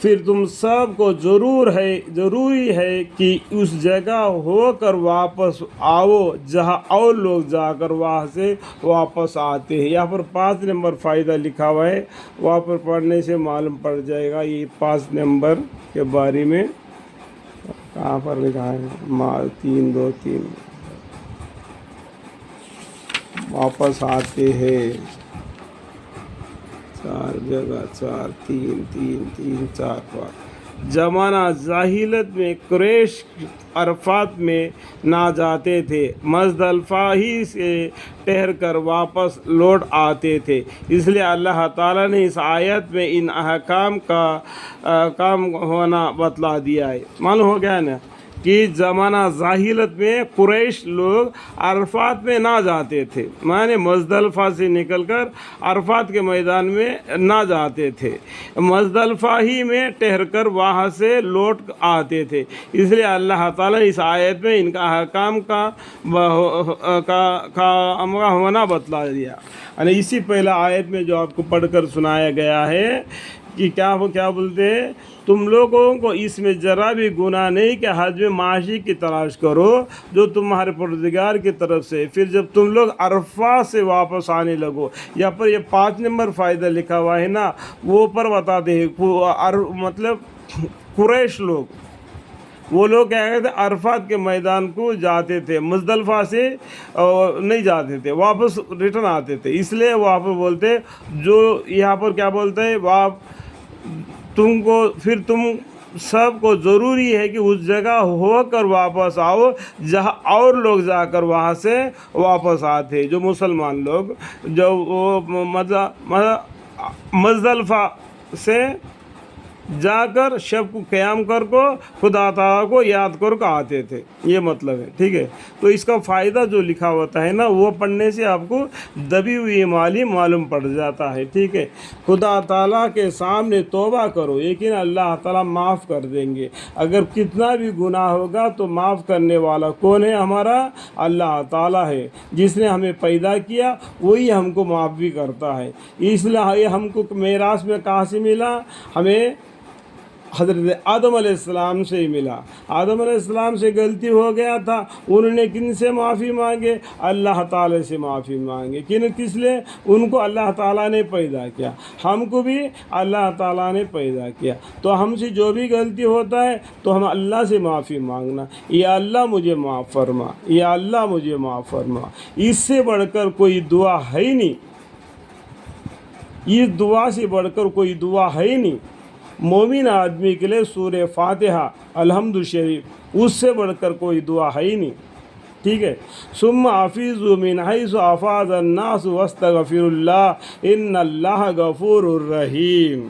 پھر تم سب کو ضروری ہے کہ اس جگہ ہو کر واپس آؤ جہاں اور لوگ جا کر وہاں سے واپس آتے ہیں۔ یہاں پر 5 نمبر فائدہ لکھا ہوا ہے، وہاں پر پڑھنے سے معلوم پڑ جائے گا یہ 5 نمبر کے بارے میں۔ کہاں پر لکھا ہے 3 واپس آتے ہیں، 4 جگہ 4 3 4 5۔ زمانہ جاہلیت میں قریش عرفات میں نہ جاتے تھے، مزدلفہ ہی سے ٹھہر کر واپس لوٹ آتے تھے۔ اس لیے اللہ تعالیٰ نے اس آیت میں ان احکام کا کام ہونا بتلا دیا ہے۔ معلوم ہو گیا نا کہ زمانہ جاہلیت میں قریش لوگ عرفات میں نہ جاتے تھے، معنی مزدلفہ سے نکل کر عرفات کے میدان میں نہ جاتے تھے، مزدلفہ ہی میں ٹھہر کر وہاں سے لوٹ آتے تھے۔ اس لیے اللہ تعالیٰ نے اس آیت میں ان کا احکام کا ہونا بتلا دیا۔ یعنی اسی پہلا آیت میں جو آپ کو پڑھ کر سنایا گیا ہے کہ کیا بولتے ہیں، تم لوگوں کو اس میں ذرا بھی گناہ نہیں کہ حج میں معاشی کی تلاش کرو جو تمہارے پروردگار کی طرف سے، پھر جب تم لوگ عرفات سے واپس آنے لگو۔ یہاں پر یہ 5 نمبر فائدہ لکھا ہوا ہے نا، وہ پر بتاتے ہیں مطلب قریش لوگ، وہ لوگ کیا کہتے ہیں، عرفات کے میدان کو جاتے تھے، مزدلفہ سے نہیں جاتے تھے، واپس ریٹرن آتے تھے۔ اس لیے وہاں پر بولتے جو یہاں پر کیا بولتے ہیں، تم سب کو ضروری ہے کہ اس جگہ ہو کر واپس آؤ جہاں اور لوگ جا کر وہاں سے واپس آتے، جو مسلمان لوگ جو مزدلفہ سے جا کر شب کو قیام کر کو خدا تعالیٰ کو یاد کر کے آتے تھے، یہ مطلب ہے، ٹھیک ہے۔ تو اس کا فائدہ جو لکھا ہوتا ہے نا، وہ پڑھنے سے آپ کو دبی ہوئی معلوم پڑ جاتا ہے، ٹھیک ہے۔ خدا تعالیٰ کے سامنے توبہ کرو، یقین اللہ تعالیٰ معاف کر دیں گے۔ اگر کتنا بھی گناہ ہوگا تو معاف کرنے والا کون ہے؟ ہمارا اللہ تعالیٰ ہے، جس نے ہمیں پیدا کیا وہی ہم کو معاف بھی کرتا ہے۔ اس لیے ہم کو میراث میں کہاں سے ملا؟ ہمیں حضرت آدم علیہ السلام سے ہی ملا۔ آدم علیہ السلام سے غلطی ہو گیا تھا، انہوں نے کن سے معافی مانگے؟ اللہ تعالیٰ سے معافی مانگے۔ کس لیے؟ ان کو اللہ تعالیٰ نے پیدا کیا، ہم کو بھی اللہ تعالیٰ نے پیدا کیا، تو ہم سے جو بھی غلطی ہوتا ہے تو ہم اللہ سے معافی مانگنا، یا اللہ مجھے معاف فرما، یا اللہ مجھے معاف فرما۔ اس سے بڑھ کر کوئی دعا ہے ہی نہیں، اس دعا سے بڑھ کر کوئی دعا ہے ہی نہیں۔ مومن آدمی کے لیے سورہ فاتحہ الحمد شریف، اس سے بڑھ کر کوئی دعا ہے ہی نہیں، ٹھیک ہے۔ ثم افیضوا من حیث افاض الناس واستغفروا اللہ ان اللہ غفور الرحیم۔